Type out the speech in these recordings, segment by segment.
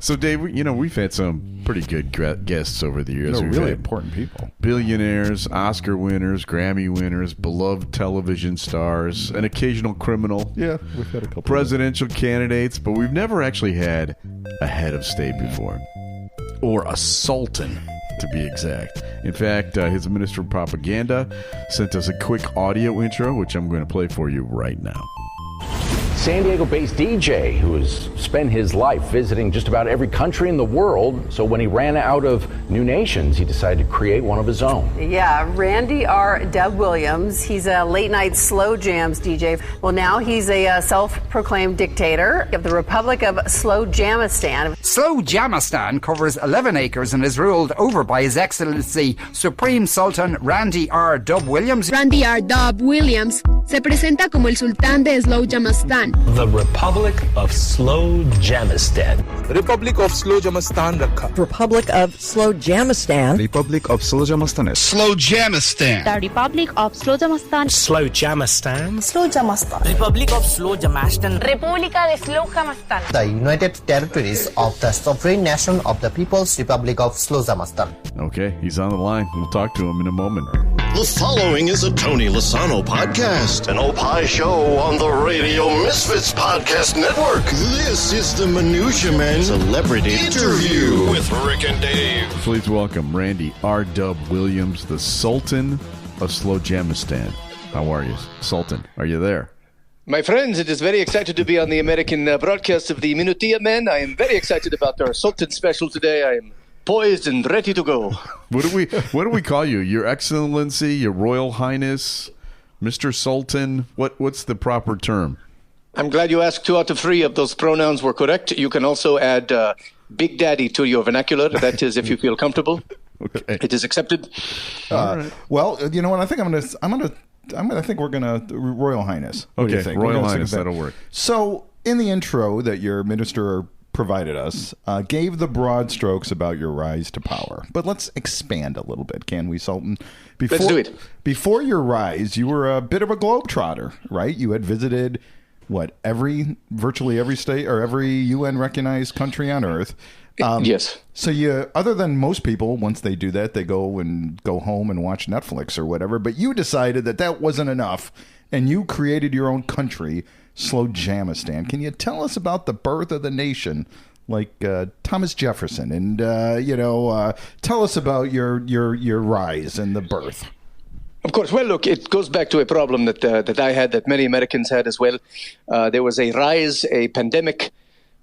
So, Dave, we've had some pretty good guests over the years. Really important people. Billionaires, Oscar winners, Grammy winners, beloved television stars, an occasional criminal. Yeah, we've had a couple. Presidential candidates, but we've never actually had a head of state before. Or a sultan, to be exact. In fact, his Minister of Propaganda sent us a quick audio intro, which I'm going to play for you right now. San Diego-based DJ who has spent his life visiting just about every country in the world. So when he ran out of new nations, he decided to create one of his own. Yeah, Randy R. Dub Williams. He's a late-night slow jams DJ. Well, now he's a self-proclaimed dictator of the Republic of Slowjamistan. Slowjamistan covers 11 acres and is ruled over by His Excellency Supreme Sultan Randy R. Dub Williams. Randy R. Dub Williams se presenta como el sultán de Slowjamistan. The Republic of Slowjamistan. Republic of Slowjamistan. Republic of Slowjamistan. Republic of Slowjamistan. Slowjamistan. The Republic of Slowjamistan. Slowjamistan. Slowjamistan. Republic of Slowjamistan. República de Slowjamistan. The United Territories of the Sovereign Nation of the People's Republic of Slowjamistan. Okay, he's on the line. We'll talk to him in a moment. The following is a Tony Lasano podcast, an Opie show on the Radio Misfits Podcast Network. This is the Minutia Man Celebrity Interview with Rick and Dave. Please welcome Randy R. Dub Williams, the Sultan of Slowjamistan. How are you, Sultan? Are you there? My friends, it is very excited to be on the American broadcast of the Minutia Man. I am very excited about our Sultan special today. I am poised and ready to go. What do we call you? Your Excellency, Your Royal Highness, Mr. Sultan? What's the proper term? I'm glad you asked. 2 out of 3 of those pronouns were correct. You can also add Big Daddy to your vernacular. That is, if you feel comfortable. Okay, it is accepted. Right. Well, you know what? I think I think we're gonna Royal Highness. What do you think? Royal Highness, that'll work. So, in the intro that your minister provided us, gave the broad strokes about your rise to power. But let's expand a little bit, can we, Sultan? Let's do it. Before your rise, you were a bit of a globetrotter, right? You had visited, virtually every state or every UN-recognized country on Earth. Yes. So you, other than most people, once they do that, they go home and watch Netflix or whatever. But you decided that wasn't enough, and you created your own country, Slowjamistan. Can you tell us about the birth of the nation, like Thomas Jefferson, and tell us about your rise and the birth? Of course. Well, look, it goes back to a problem that I had, that many Americans had as well. There was a rise, a pandemic,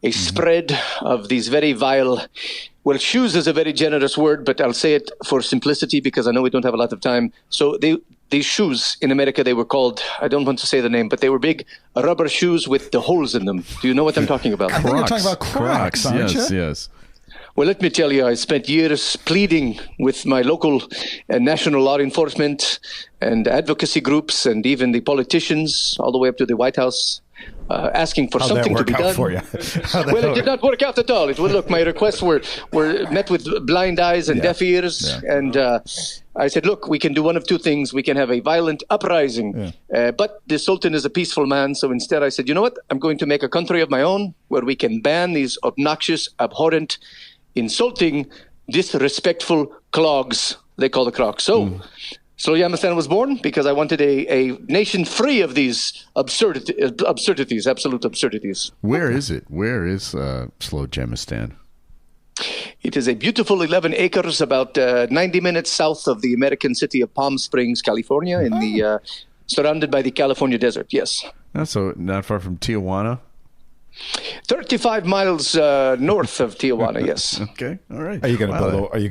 a spread of these very vile. Well, shoes is a very generous word, but I'll say it for simplicity because I know we don't have a lot of time. So these shoes in America, they were called, I don't want to say the name, but they were big rubber shoes with the holes in them. Do you know what I'm talking about? I think you're talking about Crocs, aren't you? Yes. Well, let me tell you, I spent years pleading with my local and national law enforcement and advocacy groups and even the politicians all the way up to the White House, asking for something to be done. For you? Well, it did not work out at all. Look, my requests were met with blind eyes and deaf ears. Yeah. And I said, look, we can do one of two things. We can have a violent uprising. Yeah. But the Sultan is a peaceful man. So instead I said, you know what? I'm going to make a country of my own where we can ban these obnoxious, abhorrent, insulting, disrespectful clogs. They call the Crocs. So Slowjamistan was born because I wanted a nation free of these absurdities, absolute absurdities. Where is it? Where is Slowjamistan? It is a beautiful 11 acres, about 90 minutes south of the American city of Palm Springs, California, in the surrounded by the California desert. Yes. So not far from Tijuana. 35 miles north of Tijuana. Yes. Okay. All right. Are you going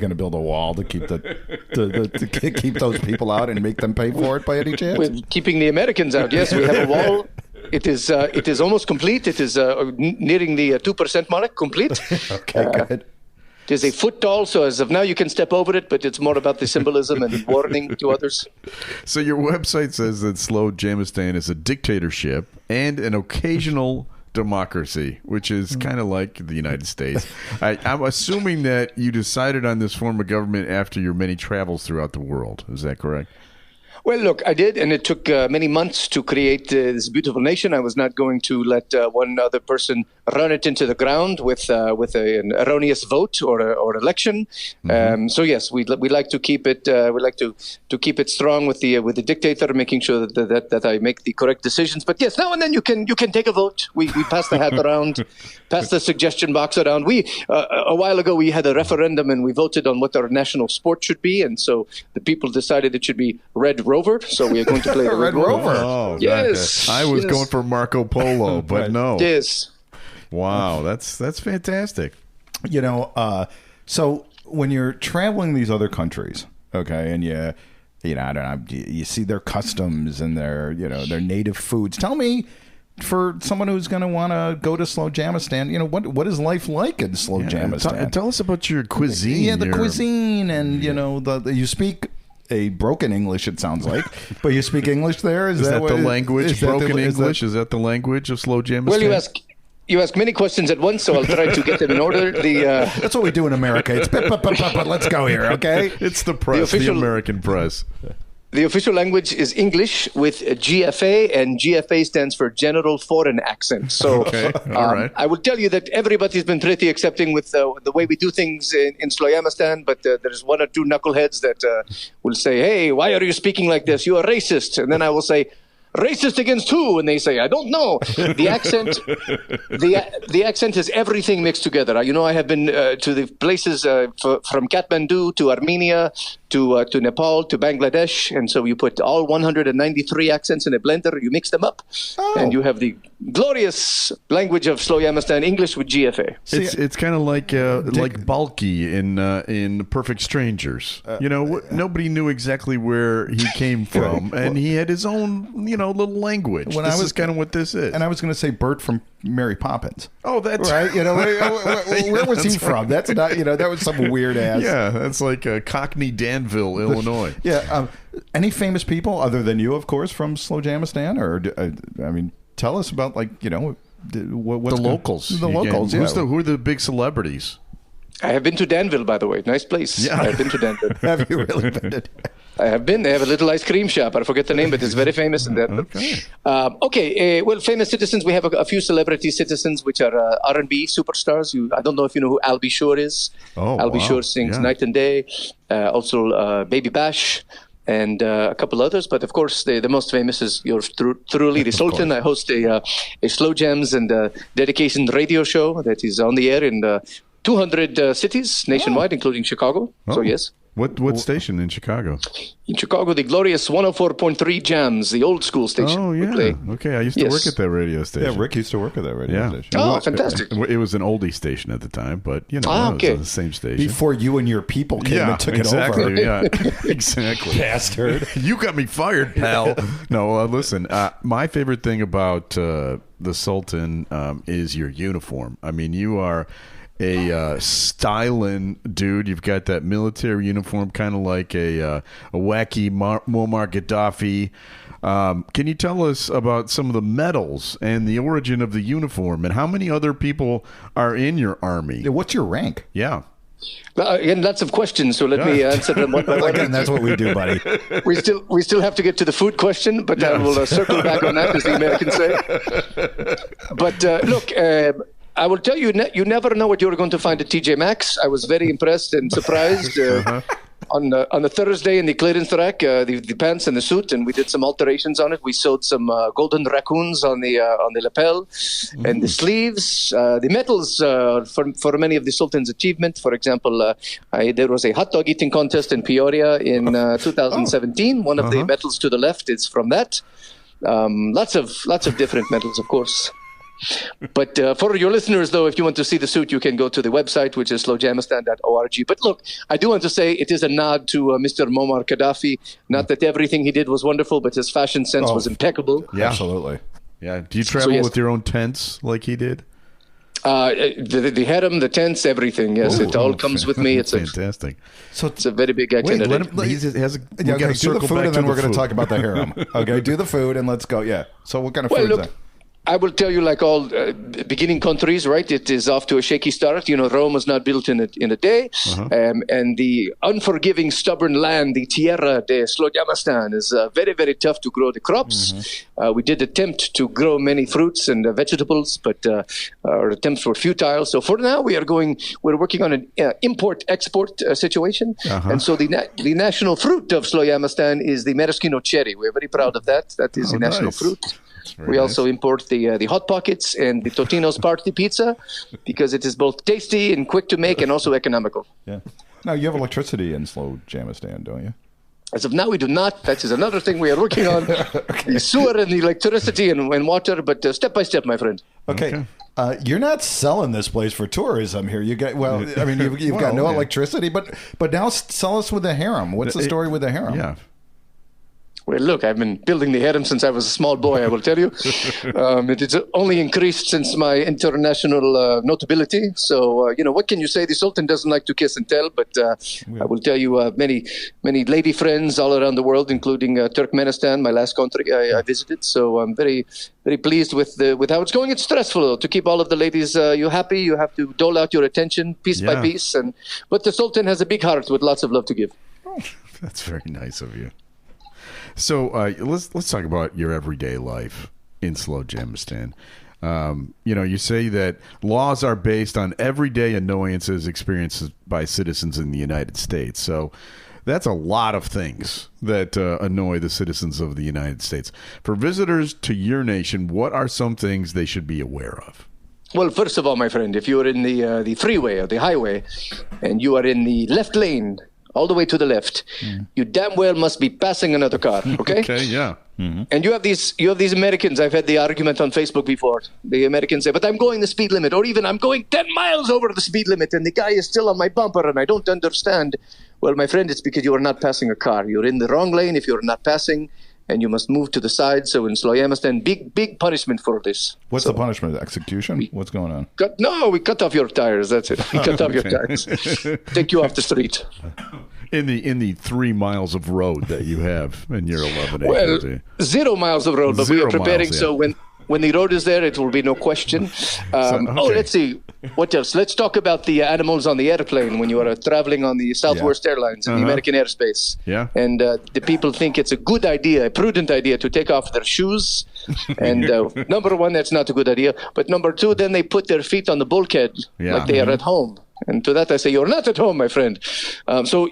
to build a wall to keep to keep those people out and make them pay for it by any chance? We're keeping the Americans out. Yes, we have a wall. It is almost complete. It is nearing the 2% mark. Complete. Okay. Good. It is a foot tall, so as of now you can step over it, but it's more about the symbolism and warning to others. So your website says that Slowjamistan is a dictatorship and an occasional democracy, which is kind of like the United States. I'm assuming that you decided on this form of government after your many travels throughout the world. Is that correct? Well, look, I did, and it took many months to create this beautiful nation. I was not going to let one other person run it into the ground with an erroneous vote or election. So yes, we like to keep it. We like to keep it strong with the dictator, making sure that I make the correct decisions. But yes, now and then you can take a vote. We pass the hat around, pass the suggestion box around. A while ago we had a referendum and we voted on what our national sport should be, and so the people decided it should be Red Rover. So we are going to play the Red Rover. Oh, yes. I was going for Marco Polo, but no. Yes. Wow, that's fantastic. So when you're traveling these other countries, okay, and I don't know, you see their customs and their native foods. Tell me, for someone who's going to want to go to Slowjamistan, what is life like in Slowjamistan? Tell us about your cuisine. Yeah, the cuisine, and you speak a broken English, it sounds like, but you speak English there. Is that the language? Broken English? Is that the language of Slowjamistan? Well, you ask many questions at once, so I'll try to get them in order. That's what we do in America. It's but let's go here, okay? It's the press, the American press. The official language is English with GFA, and GFA stands for General Foreign Accent. So okay. All right. I will tell you that everybody's been pretty accepting with the way we do things in Slowjamistan, but there's one or two knuckleheads that will say, hey, why are you speaking like this? You are racist. And then I will say, racist against who? And they say, I don't know. The accent, the accent is everything mixed together. I have been to the places from Kathmandu to Armenia to Nepal to Bangladesh, and so you put all 193 accents in a blender, you mix them up, and you have the glorious language of Slowjamistan, English with GFA. It's kind of like Balky in Perfect Strangers. Nobody knew exactly where he came from, and he had his own little language. This is kind of what this is. And I was going to say Bert from Mary Poppins. Oh, that's right. Where was he from? That's not. That was some weird ass. Yeah, that's like Cockney Danville, Illinois. Yeah. Any famous people other than you, of course, from Slowjamistan, or tell us about what's the locals. The locals. Yeah. Who are the big celebrities? I have been to Danville, by the way. Nice place. Yeah. I have been to Danville. Have you really been? I have been. They have a little ice cream shop. I forget the name, but it's very famous in Danville. Okay. Well, famous citizens. We have a few celebrity citizens, which are R&B superstars. I don't know if you know who Al B. Sure is. Al B. Sure sings Night and Day. Also, Baby Bash. And a couple others, but of course the most famous is yours truly, the Sultan. I host a Slow Jams and dedication radio show that is on the air in 200 cities nationwide, including Chicago. So yes. What station in Chicago? In Chicago, the glorious 104.3 Jams, the old school station. Oh, yeah. Okay, I used to work at that radio station. Yeah, Rick used to work at that radio station. Oh, fantastic. It was an oldie station at the time, but, it was the same station. Before you and your people came and took it over. Yeah, exactly. Bastard. You got me fired, pal. No, listen, my favorite thing about the Sultan is your uniform. I mean, you are a styling dude. You've got that military uniform, kind of like a wacky Muammar Gaddafi. Can you tell us about some of the medals and the origin of the uniform, and how many other people are in your army? What's your rank? Yeah. Again, lots of questions, so let me answer them one by one. Again, that's what we do, buddy. We still have to get to the food question, but I will circle back on that, as the Americans say. But look, I will tell you, you never know what you're going to find at TJ Maxx. I was very impressed and surprised on the Thursday in the clearance rack, the pants and the suit, and we did some alterations on it. We sewed some golden raccoons on the lapel and the sleeves. The medals for many of the Sultan's achievement. For example, there was a hot dog eating contest in Peoria in 2017. One of the medals to the left is from that. Lots of different medals, of course. But for your listeners, though, if you want to see the suit, you can go to the website, which is slowjamistan.org. But look, I do want to say it is a nod to Mr. Muammar Gaddafi. Not that everything he did was wonderful, but his fashion sense was impeccable. Yeah, absolutely. Yeah. Do you travel with your own tents like he did? The harem, the tents, everything. Yes, it all comes with me. It's fantastic. So it's a very big itinerary. Do the food, and then we're going to talk about the harem. Okay, do the food, and let's go. Yeah. So what kind of food is that? I will tell you, like all beginning countries, right? It is off to a shaky start. Rome was not built in a day, and the unforgiving, stubborn land, the Tierra de Slowjamistan, is very, very tough to grow the crops. We did attempt to grow many fruits and vegetables, but our attempts were futile. So for now, we're working on an import-export situation, and so the national fruit of Slowjamistan is the maraschino cherry. We're very proud of that. That is the national fruit. We also import the Hot Pockets and the Totino's Party Pizza because it is both tasty and quick to make and also economical. Yeah. Now, you have electricity in Slowjamistan, don't you? As of now, we do not. That is another thing we are working on. The sewer and the electricity and water, but step by step, my friend. Okay. You're not selling this place for tourism here. You've got no electricity, but now sell us with the harem. What's the story with the harem? Yeah. Well, look, I've been building the harem since I was a small boy, I will tell you. It has only increased since my international notability. So, what can you say? The Sultan doesn't like to kiss and tell, but I will tell you many lady friends all around the world, including Turkmenistan, my last country I visited. So I'm very, very pleased with how it's going. It's stressful, though, to keep all of the ladies you happy. You have to dole out your attention piece by piece. But the Sultan has a big heart with lots of love to give. Oh, that's very nice of you. So let's talk about your everyday life in Slowjamistan. You say that laws are based on everyday annoyances experienced by citizens in the United States. So that's a lot of things that annoy the citizens of the United States. For visitors to your nation, what are some things they should be aware of? Well, first of all, my friend, if you are in the freeway or the highway and you are in the left lane, all the way to the left, you damn well must be passing another car, okay? Okay, yeah. Mm-hmm. And you have these Americans. I've had the argument on Facebook before. The Americans say, but I'm going the speed limit, or even I'm going 10 miles over the speed limit, and the guy is still on my bumper, and I don't understand. Well, my friend, it's because you are not passing a car. You're in the wrong lane if you're not passing, and you must move to the side. So in Slowjamistan, big punishment for this. What's the punishment? Execution? What's going on? We cut off your tires. That's it. We cut off your tires. Take you off the street. In the 3 miles of road that you have in your 11 acres. Well, 0 miles of road, but we are preparing. So when the road is there, it will be no question. Let's see. What else? Let's talk about the animals on the airplane when you are traveling on the Southwest Airlines in the American airspace. Yeah. And the people think it's a good idea, a prudent idea to take off their shoes. And number one, that's not a good idea. But number two, then they put their feet on the bulkhead like they are at home. And to that I say, you're not at home, my friend. So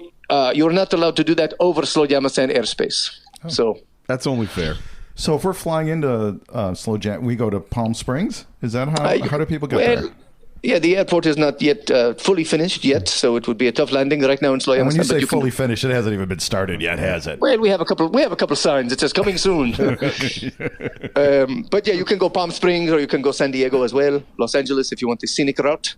you're not allowed to do that over Slowjamistan airspace. Oh. So that's only fair. So if we're flying into Slowjamistan, we go to Palm Springs? Is that how do people get there? Yeah, the airport is not yet fully finished yet, so it would be a tough landing right now in Slowjamistan. And when you say fully finished, it hasn't even been started yet, has it? Well, we have a couple signs. It says coming soon. But yeah, you can go Palm Springs or you can go San Diego as well, Los Angeles if you want the scenic route.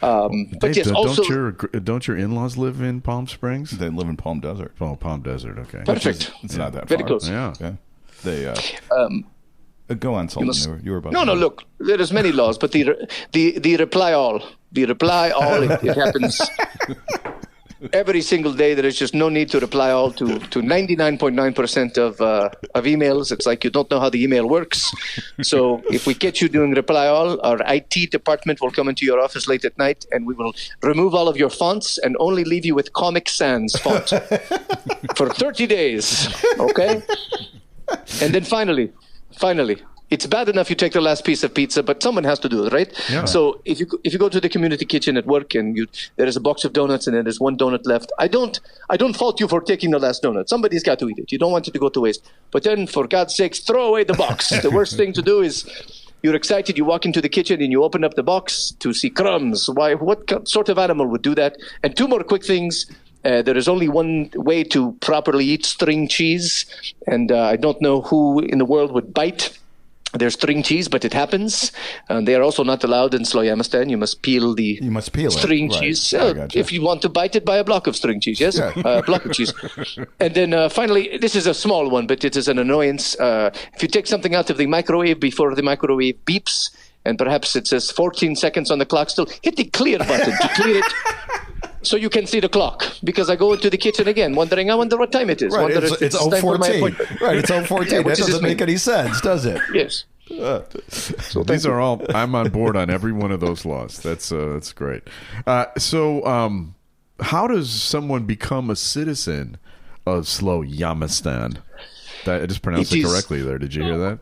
But yes, also don't your in-laws live in Palm Springs? They live in Palm Desert. Oh, Palm Desert. Okay, perfect. It's not that very far. Close. Yeah. They. Go on, Sultan. You were about no. Look, there's many laws, but the reply all, it happens every single day. There is just no need to reply all to 99.9% of emails. It's like you don't know how the email works. So if we catch you doing reply all, our IT department will come into your office late at night, and we will remove all of your fonts and only leave you with Comic Sans font for 30 days. Okay, and then finally, it's bad enough you take the last piece of pizza, but someone has to do it, right? Yeah. So if you go to the community kitchen at work and there is a box of donuts and then there's one donut left, I don't fault you for taking the last donut. Somebody's got to eat it. You don't want it to go to waste. But then, for God's sakes, throw away the box. The worst thing to do is you're excited, you walk into the kitchen and you open up the box to see crumbs. What sort of animal would do that? And two more quick things. There is only one way to properly eat string cheese, and I don't know who in the world would bite their string cheese, but it happens. They are also not allowed in Slowjamistan. You must peel string cheese. If you want to bite it, buy a block of string cheese, yes? A block of cheese. And then finally, this is a small one, but it is an annoyance. If you take something out of the microwave before the microwave beeps, and perhaps it says 14 seconds on the clock still, hit the clear button to clear it. So you can see the clock, because I go into the kitchen again, wondering, I wonder what time it is. Right, it's 0:14. Right, it's 0:14. That doesn't make any sense, does it? Yes. So these are all. I'm on board on every one of those laws. That's great. So how does someone become a citizen of Slowjamistan? I just pronounced it correctly there. Did you hear that?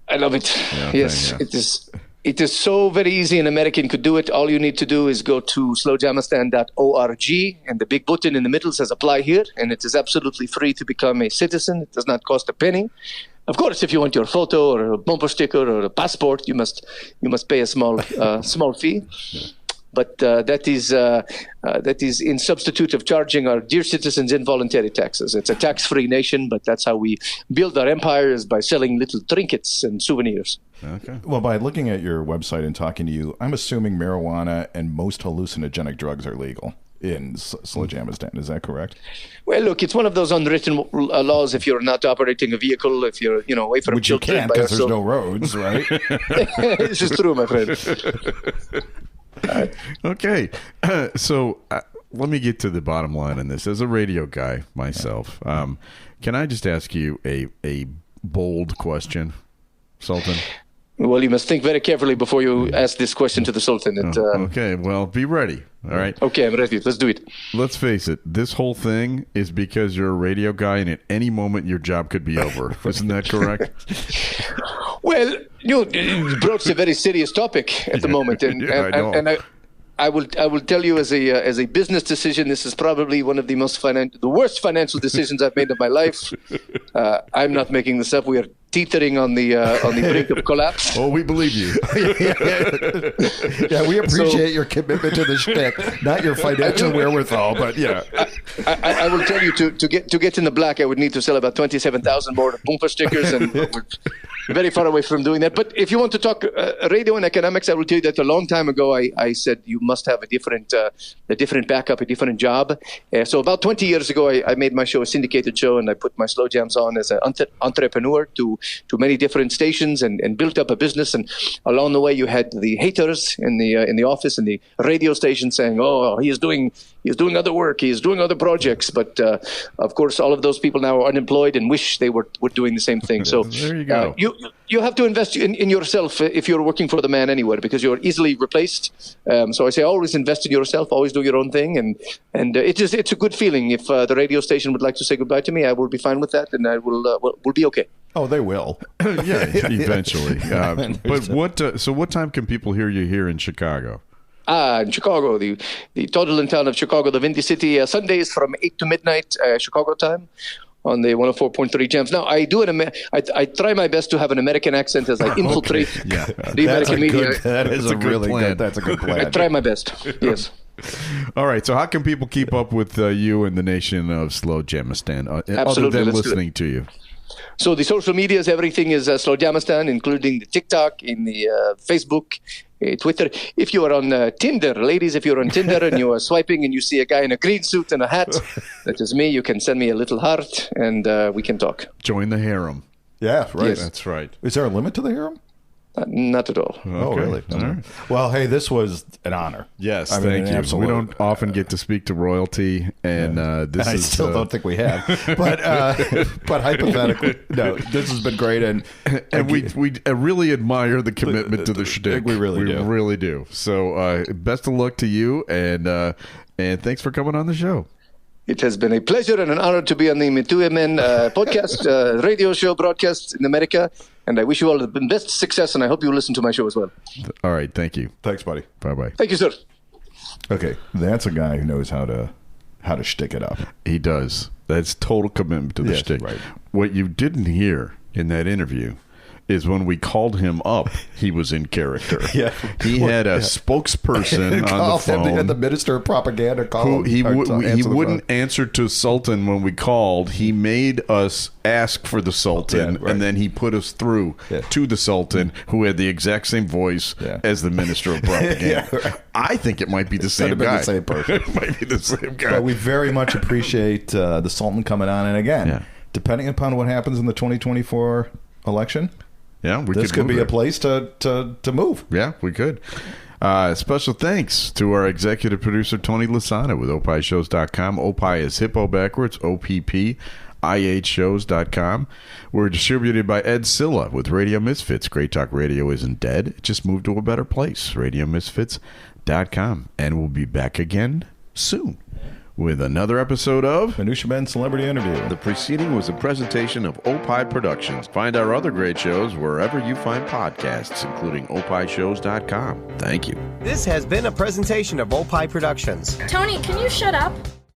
I love it. Yeah, yes, it is. It is so very easy. An American could do it. All you need to do is go to slowjamistan.org, and the big button in the middle says apply here, and it is absolutely free to become a citizen. It does not cost a penny. Of course, if you want your photo or a bumper sticker or a passport, you must pay a small fee. But that is in substitute of charging our dear citizens involuntary taxes. It's a tax-free nation, but that's how we build our empire, is by selling little trinkets and souvenirs. Okay. Well, by looking at your website and talking to you, I'm assuming marijuana and most hallucinogenic drugs are legal in Slowjamistan. Is that correct? Well, look, it's one of those unwritten laws. If you're not operating a vehicle, if you're away from which you can't because there's no roads, right? This is true, my friend. Okay, so let me get to the bottom line on this. As a radio guy myself, can I just ask you a bold question, Sultan? Well, you must think very carefully before you ask this question to the Sultan. Okay, well, be ready. All right. Okay, I'm ready. Let's do it. Let's face it. This whole thing is because you're a radio guy, and at any moment your job could be over. Isn't that correct? Well, you broached a very serious topic at the moment, and I will tell you as a business decision, this is probably one of the worst financial decisions I've made of my life. I'm not making this up. We are teetering on the brink of collapse. Oh, we believe you. Yeah, we appreciate your commitment to the shtick, not your financial wherewithal, but yeah. I will tell you, to get in the black, I would need to sell about 27,000 more bumper stickers, and we're very far away from doing that. But if you want to talk radio and economics, I will tell you that a long time ago I said you must have a different backup, a different job. So about 20 years ago, I made my show a syndicated show, and I put my slow jams on as an entrepreneur to many different stations and built up a business. And along the way, you had the haters in the office and the radio station saying, "Oh, he is doing other work, he is doing other projects." But of course, all of those people now are unemployed and wish they were doing the same thing. So there you go. You have to invest in yourself if you're working for the man anywhere, because you're easily replaced. So I say always invest in yourself, always do your own thing, and it's a good feeling. If the radio station would like to say goodbye to me, I will be fine with that, and I will be okay. Oh, they will. Yeah, eventually. But what time can people hear you here in Chicago? In Chicago, the total in town of Chicago, the Windy City, Sundays from 8 to midnight Chicago time on the 104.3 Jams. Now, I try my best to have an American accent as I infiltrate the American media. That's a good plan. I try my best, yes. All right, so how can people keep up with you and the nation of Slowjamistan other than listening to you? So the social medias, everything is Slowjamistan, including the TikTok, in the Facebook, Twitter. If you are on Tinder, ladies, if you're on Tinder and you are swiping and you see a guy in a green suit and a hat, that is me. You can send me a little heart and we can talk. Join the harem. Yeah, right. Yes. That's right. Is there a limit to the harem? Not at all. Okay. Oh, really? All right. Well, hey, this was an honor. Yes, thank you. Absolute, we don't often get to speak to royalty, and I still don't think we have. But hypothetically, no, this has been great, and we really admire the commitment to the shtick. We really do. So, best of luck to you, and thanks for coming on the show. It has been a pleasure and an honor to be on the Two Men podcast, radio show broadcast in America. And I wish you all the best success, and I hope you listen to my show as well. All right. Thank you. Thanks, buddy. Bye-bye. Thank you, sir. Okay. That's a guy who knows how to shtick it up. He does. That's total commitment to the shtick. Right. What you didn't hear in that interview is when we called him up, he was in character. Yeah. He had a spokesperson on the phone. The minister of propaganda called He wouldn't answer to Sultan when we called. He made us ask for the Sultan, and then he put us through to the Sultan, who had the exact same voice as the minister of propaganda. Right. I think it might be the same guy. The same person. It might be the same guy. But we very much appreciate the Sultan coming on. And again, depending upon what happens in the 2024 election, this could be a place to move. Yeah, we could. Special thanks to our executive producer, Tony Lasana with opishows.com. Opie is hippo backwards, OPP. ihshows.com. We're distributed by Ed Silla with Radio Misfits. Great Talk Radio isn't dead. It just moved to a better place. RadioMisfits.com. And we'll be back again soon with another episode of Minutia Men Celebrity Interview. The preceding was a presentation of Opie Productions. Find our other great shows wherever you find podcasts, including opishows.com. Thank you. This has been a presentation of Opie Productions. Tony, can you shut up?